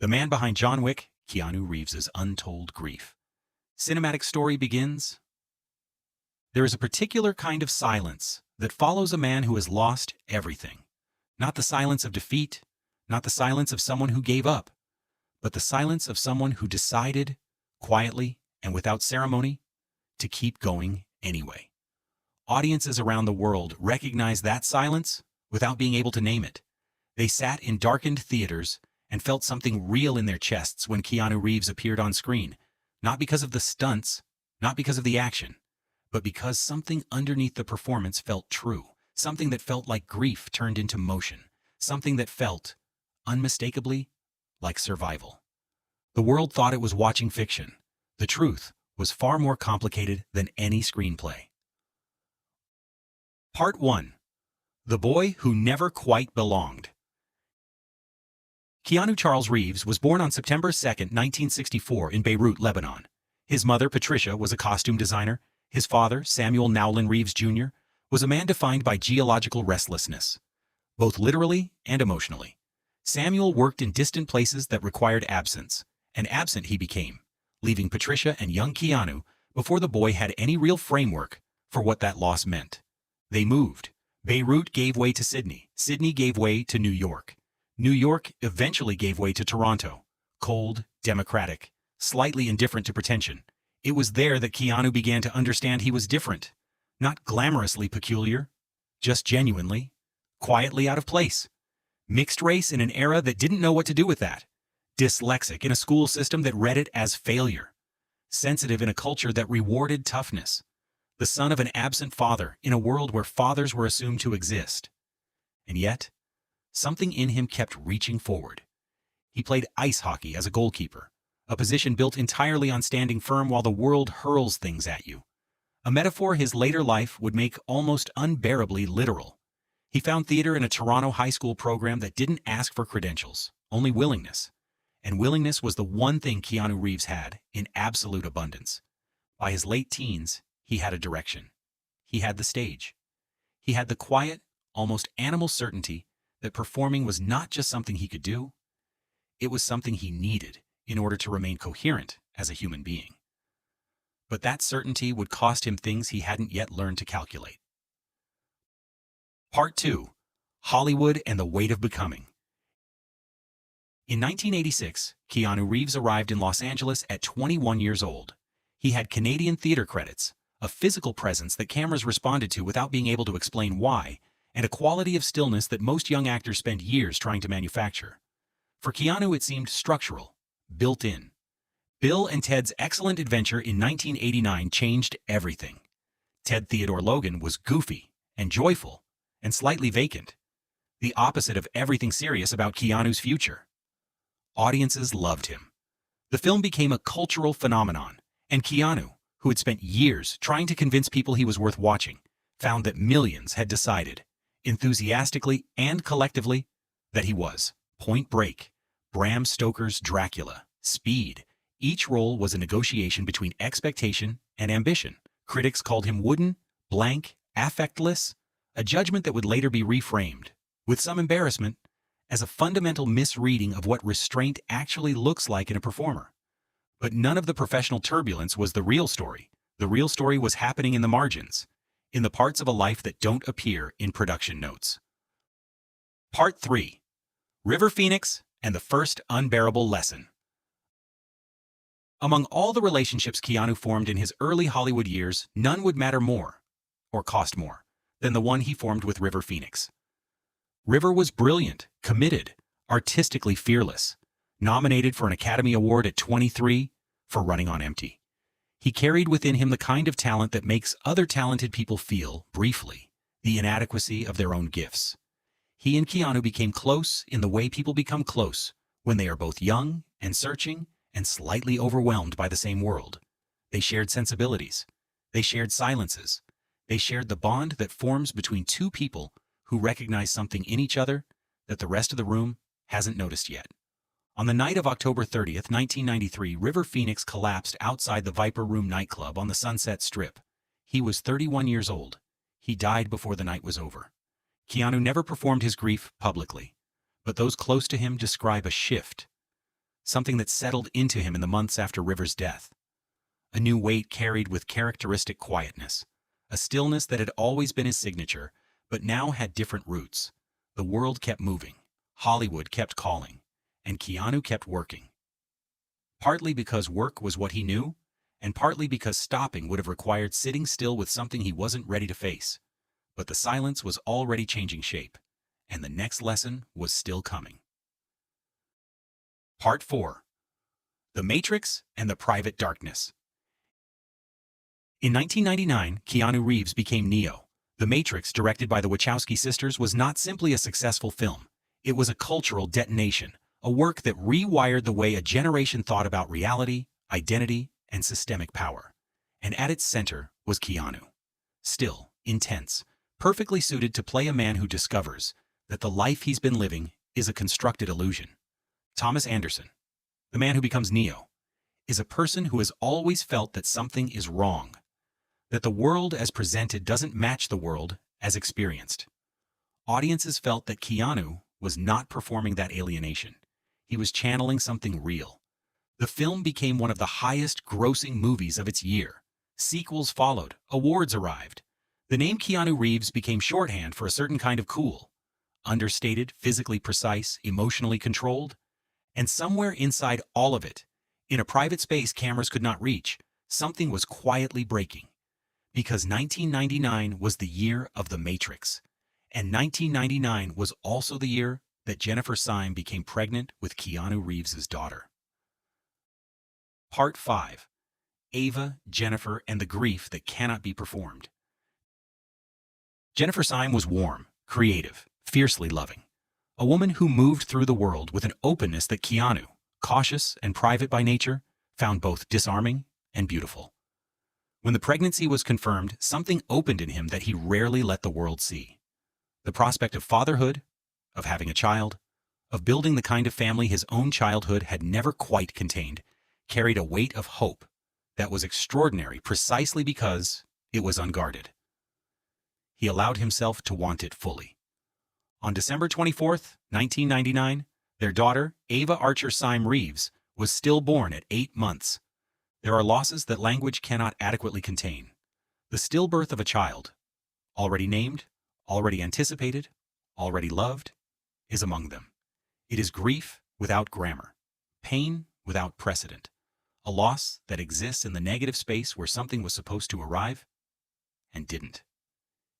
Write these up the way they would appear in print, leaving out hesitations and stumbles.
The man behind John Wick, Keanu Reeves' untold grief. Cinematic story begins. There is a particular kind of silence that follows a man who has lost everything. Not the silence of defeat, not the silence of someone who gave up, but the silence of someone who decided, quietly and without ceremony, to keep going anyway. Audiences around the world recognize that silence without being able to name it. They sat in darkened theaters and felt something real in their chests when Keanu Reeves appeared on screen, not because of the stunts, not because of the action, but because something underneath the performance felt true, something that felt like grief turned into motion, something that felt, unmistakably, like survival. The world thought it was watching fiction. The truth was far more complicated than any screenplay. Part 1. The Boy Who Never Quite Belonged. Keanu Charles Reeves was born on September 2, 1964 in Beirut, Lebanon. His mother, Patricia, was a costume designer. His father, Samuel Nowlin Reeves Jr., was a man defined by geological restlessness, both literally and emotionally. Samuel worked in distant places that required absence, and absent he became, leaving Patricia and young Keanu before the boy had any real framework for what that loss meant. They moved. Beirut gave way to Sydney. Sydney gave way to New York. New York eventually gave way to Toronto. Cold, democratic, slightly indifferent to pretension. It was there that Keanu began to understand he was different. Not glamorously peculiar, just genuinely, quietly out of place. Mixed race in an era that didn't know what to do with that. Dyslexic in a school system that read it as failure. Sensitive in a culture that rewarded toughness. The son of an absent father in a world where fathers were assumed to exist. And yet, something in him kept reaching forward. He played ice hockey as a goalkeeper, a position built entirely on standing firm while the world hurls things at you. A metaphor his later life would make almost unbearably literal. He found theater in a Toronto high school program that didn't ask for credentials, only willingness. And willingness was the one thing Keanu Reeves had in absolute abundance. By his late teens, he had a direction. He had the stage. He had the quiet, almost animal certainty that performing was not just something he could do, it was something he needed in order to remain coherent as a human being. But that certainty would cost him things he hadn't yet learned to calculate. Part 2. Hollywood and the Weight of Becoming. In 1986, Keanu Reeves arrived in Los Angeles at 21 years old. He had Canadian theater credits, a physical presence that cameras responded to without being able to explain why, and a quality of stillness that most young actors spend years trying to manufacture. For Keanu, it seemed structural, built in. Bill and Ted's Excellent Adventure in 1989 changed everything. Ted Theodore Logan was goofy and joyful and slightly vacant, the opposite of everything serious about Keanu's future. Audiences loved him. The film became a cultural phenomenon, and Keanu, who had spent years trying to convince people he was worth watching, found that millions had decided, enthusiastically and collectively, that he was. Point Break, Bram Stoker's Dracula, Speed. Each role was a negotiation between expectation and ambition. Critics called him wooden, blank, affectless, a judgment that would later be reframed, with some embarrassment, as a fundamental misreading of what restraint actually looks like in a performer. But none of the professional turbulence was the real story. The real story was happening in the margins, in the parts of a life that don't appear in production notes. Part 3. River Phoenix and the First Unbearable Lesson. Among all the relationships Keanu formed in his early Hollywood years, none would matter more, or cost more, than the one he formed with River Phoenix. River was brilliant, committed, artistically fearless, nominated for an Academy Award at 23 for Running on Empty. He carried within him the kind of talent that makes other talented people feel, briefly, the inadequacy of their own gifts. He and Keanu became close in the way people become close when they are both young and searching and slightly overwhelmed by the same world. They shared sensibilities. They shared silences. They shared the bond that forms between two people who recognize something in each other that the rest of the room hasn't noticed yet. On the night of October 30th, 1993, River Phoenix collapsed outside the Viper Room nightclub on the Sunset Strip. He was 31 years old. He died before the night was over. Keanu never performed his grief publicly, but those close to him describe a shift. something that settled into him in the months after River's death. A new weight carried with characteristic quietness, a stillness that had always been his signature, but now had different roots. The world kept moving, Hollywood kept calling, and Keanu kept working. Partly because work was what he knew, and partly because stopping would have required sitting still with something he wasn't ready to face. But the silence was already changing shape, and the next lesson was still coming. Part 4. The Matrix and the Private Darkness. In 1999, Keanu Reeves became Neo. The Matrix, directed by the Wachowski sisters, was not simply a successful film. It was a cultural detonation, a work that rewired the way a generation thought about reality, identity, and systemic power. And at its center was Keanu. Still, intense, perfectly suited to play a man who discovers that the life he's been living is a constructed illusion. Thomas Anderson, the man who becomes Neo, is a person who has always felt that something is wrong, that the world as presented doesn't match the world as experienced. Audiences felt that Keanu was not performing that alienation. He was channeling something real. The film became one of the highest-grossing movies of its year. Sequels followed, awards arrived. The name Keanu Reeves became shorthand for a certain kind of cool. Understated, physically precise, emotionally controlled. And somewhere inside all of it, in a private space cameras could not reach, something was quietly breaking. Because 1999 was the year of The Matrix. And 1999 was also the year that Jennifer Syme became pregnant with Keanu Reeves' daughter. Part 5. Ava, Jennifer, and the Grief That Cannot Be Performed. Jennifer Syme was warm, creative, fiercely loving. A woman who moved through the world with an openness that Keanu, cautious and private by nature, found both disarming and beautiful. When the pregnancy was confirmed, something opened in him that he rarely let the world see. The prospect of fatherhood, of having a child, of building the kind of family his own childhood had never quite contained, carried a weight of hope that was extraordinary precisely because it was unguarded. He allowed himself to want it fully. On December 24, 1999, their daughter, Ava Archer Syme Reeves, was stillborn at 8 months. There are losses that language cannot adequately contain. The stillbirth of a child, already named, already anticipated, already loved, is among them. It is grief without grammar, pain without precedent, a loss that exists in the negative space where something was supposed to arrive and didn't.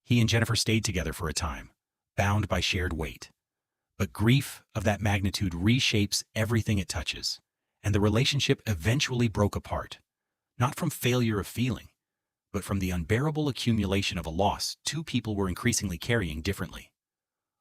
He and Jennifer stayed together for a time, bound by shared weight. But grief of that magnitude reshapes everything it touches, and the relationship eventually broke apart, not from failure of feeling, but from the unbearable accumulation of a loss two people were increasingly carrying differently.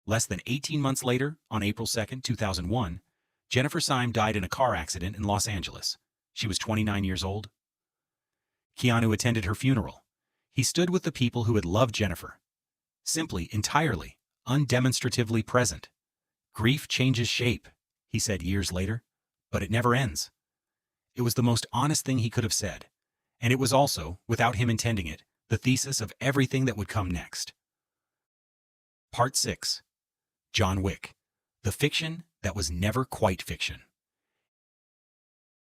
Less than 18 months later, on April 2, 2001, Jennifer Syme died in a car accident in Los Angeles. She was 29 years old. Keanu attended her funeral. He stood with the people who had loved Jennifer, simply, entirely, undemonstratively present. Grief changes shape, he said years later, but it never ends. It was the most honest thing he could have said, and it was also, without him intending it, the thesis of everything that would come next. Part 6. John Wick, the fiction that was never quite fiction.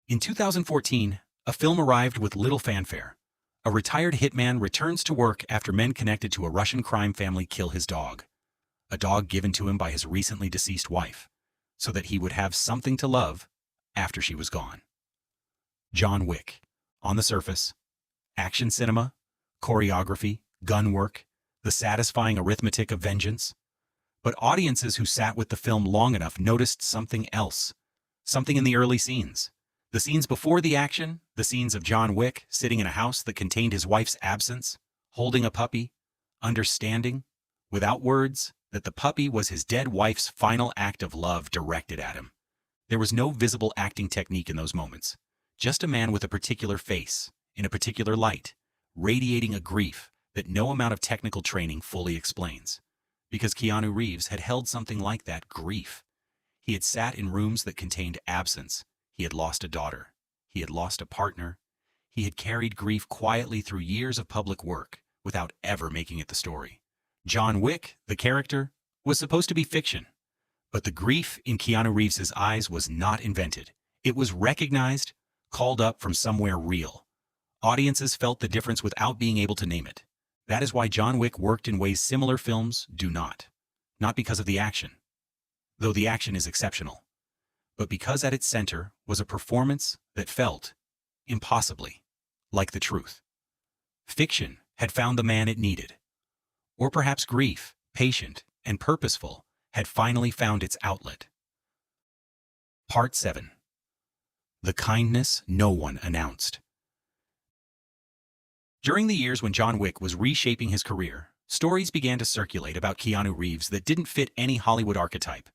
In 2014, a film arrived with little fanfare. A retired hitman returns to work after men connected to a Russian crime family kill his dog. A dog given to him by his recently deceased wife, so that he would have something to love after she was gone. John Wick. On the surface, action cinema, choreography, gun work, the satisfying arithmetic of vengeance. But audiences who sat with the film long enough noticed something else. Something in the early scenes. The scenes before the action, the scenes of John Wick sitting in a house that contained his wife's absence, holding a puppy, understanding, without words, that the puppy was his dead wife's final act of love directed at him. There was no visible acting technique in those moments. Just a man with a particular face, in a particular light, radiating a grief that no amount of technical training fully explains. Because Keanu Reeves had held something like that grief. He had sat in rooms that contained absence. He had lost a daughter. He had lost a partner. He had carried grief quietly through years of public work without ever making it the story. John Wick, the character, was supposed to be fiction. But the grief in Keanu Reeves' eyes was not invented. It was recognized, called up from somewhere real. Audiences felt the difference without being able to name it. That is why John Wick worked in ways similar films do not. Not because of the action, though the action is exceptional, but because at its center was a performance that felt, impossibly, like the truth. Fiction had found the man it needed. Or perhaps grief, patient and purposeful, had finally found its outlet. Part 7. The kindness no one announced. During the years when John Wick was reshaping his career, stories began to circulate about Keanu Reeves that didn't fit any Hollywood archetype.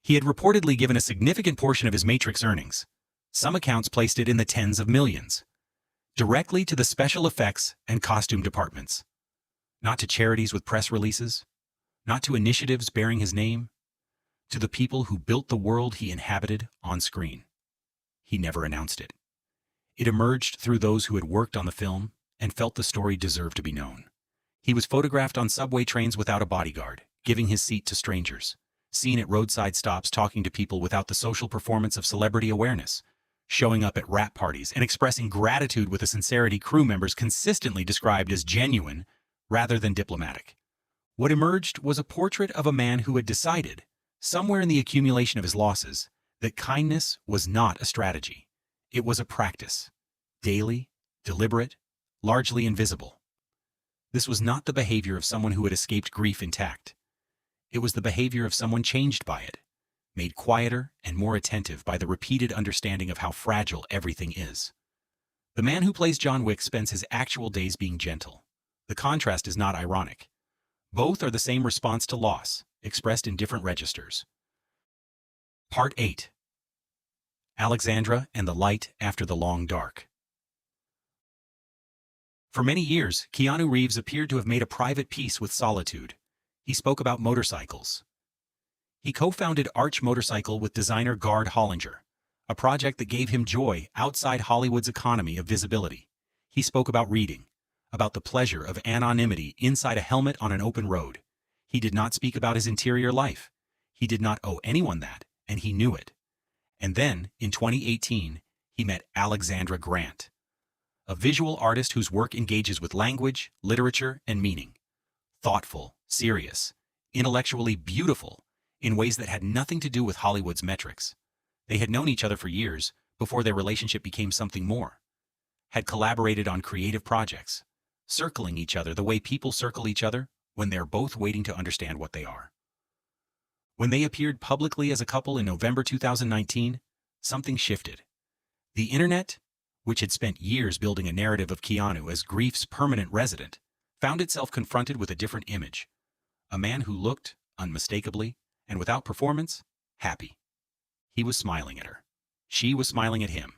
He had reportedly given a significant portion of his Matrix earnings. Some accounts placed it in the tens of millions, directly to the special effects and costume departments. Not to charities with press releases, not to initiatives bearing his name, to the people who built the world he inhabited on screen. He never announced it. It emerged through those who had worked on the film and felt the story deserved to be known. He was photographed on subway trains without a bodyguard, giving his seat to strangers, seen at roadside stops talking to people without the social performance of celebrity awareness, showing up at rap parties and expressing gratitude with a sincerity crew members consistently described as genuine rather than diplomatic. What emerged was a portrait of a man who had decided, somewhere in the accumulation of his losses, that kindness was not a strategy. It was a practice, daily, deliberate, largely invisible. This was not the behavior of someone who had escaped grief intact. It was the behavior of someone changed by it, made quieter and more attentive by the repeated understanding of how fragile everything is. The man who plays John Wick spends his actual days being gentle. The contrast is not ironic. Both are the same response to loss, expressed in different registers. Part 8. Alexandra and the Light After the Long Dark. For many years, Keanu Reeves appeared to have made a private peace with solitude. He spoke about motorcycles. He co-founded Arch Motorcycle with designer Gard Hollinger, a project that gave him joy outside Hollywood's economy of visibility. He spoke about reading, about the pleasure of anonymity inside a helmet on an open road. He did not speak about his interior life. He did not owe anyone that, and he knew it. And then, in 2018, he met Alexandra Grant, a visual artist whose work engages with language, literature, and meaning. Thoughtful, serious, intellectually beautiful, in ways that had nothing to do with Hollywood's metrics. They had known each other for years, before their relationship became something more. Had collaborated on creative projects, circling each other the way people circle each other when they're both waiting to understand what they are. When they appeared publicly as a couple in November 2019, something shifted. The internet, which had spent years building a narrative of Keanu as grief's permanent resident, found itself confronted with a different image. A man who looked, unmistakably, and without performance, happy. He was smiling at her. She was smiling at him.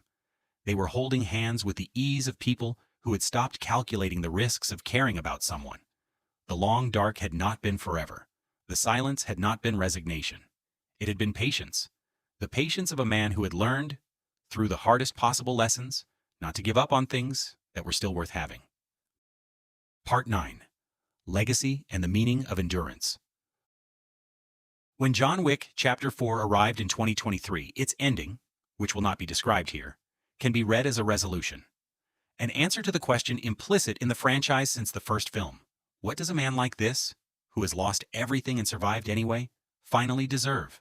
They were holding hands with the ease of people who had stopped calculating the risks of caring about someone. The long dark had not been forever. The silence had not been resignation. It had been patience. The patience of a man who had learned, through the hardest possible lessons, not to give up on things that were still worth having. Part 9. Legacy and the Meaning of Endurance. When John Wick Chapter 4 arrived in 2023, its ending, which will not be described here, can be read as a resolution. An answer to the question implicit in the franchise since the first film. What does a man like this, who has lost everything and survived anyway, finally deserve?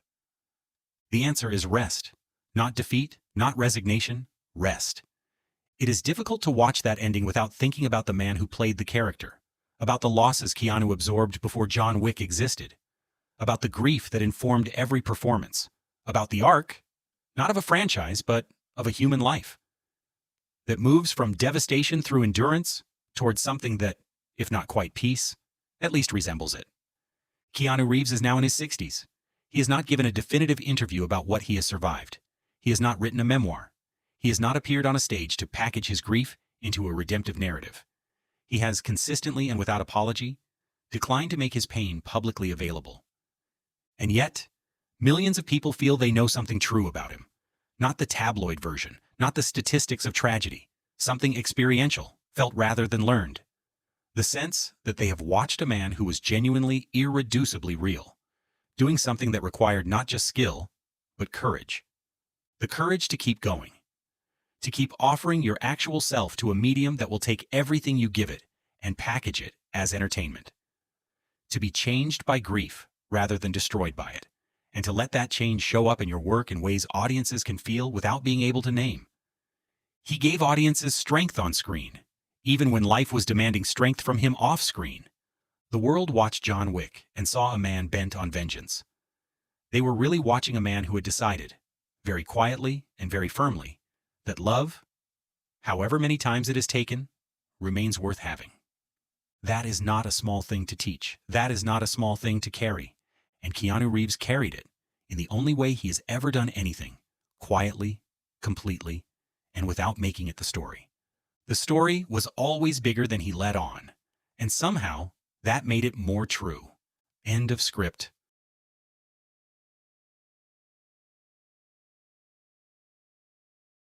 The answer is rest. Not defeat, not resignation, rest. It is difficult to watch that ending without thinking about the man who played the character, about the losses Keanu absorbed before John Wick existed, about the grief that informed every performance, about the arc, not of a franchise, but of a human life, that moves from devastation through endurance towards something that, if not quite peace, at least resembles it. Keanu Reeves is now in his 60s. He has not given a definitive interview about what he has survived. He has not written a memoir. He has not appeared on a stage to package his grief into a redemptive narrative. He has consistently and without apology declined to make his pain publicly available. And yet, millions of people feel they know something true about him. Not the tabloid version, not the statistics of tragedy, something experiential, felt rather than learned. The sense that they have watched a man who was genuinely, irreducibly real, doing something that required not just skill, but courage. The courage to keep going. To keep offering your actual self to a medium that will take everything you give it and package it as entertainment. To be changed by grief rather than destroyed by it, and to let that change show up in your work in ways audiences can feel without being able to name. He gave audiences strength on screen, even when life was demanding strength from him off screen. The world watched John Wick and saw a man bent on vengeance. They were really watching a man who had decided, very quietly and very firmly, that love, however many times it is taken, remains worth having. That is not a small thing to teach. That is not a small thing to carry. And Keanu Reeves carried it in the only way he has ever done anything, quietly, completely, and without making it the story. The story was always bigger than he let on, and somehow that made it more true. End of script.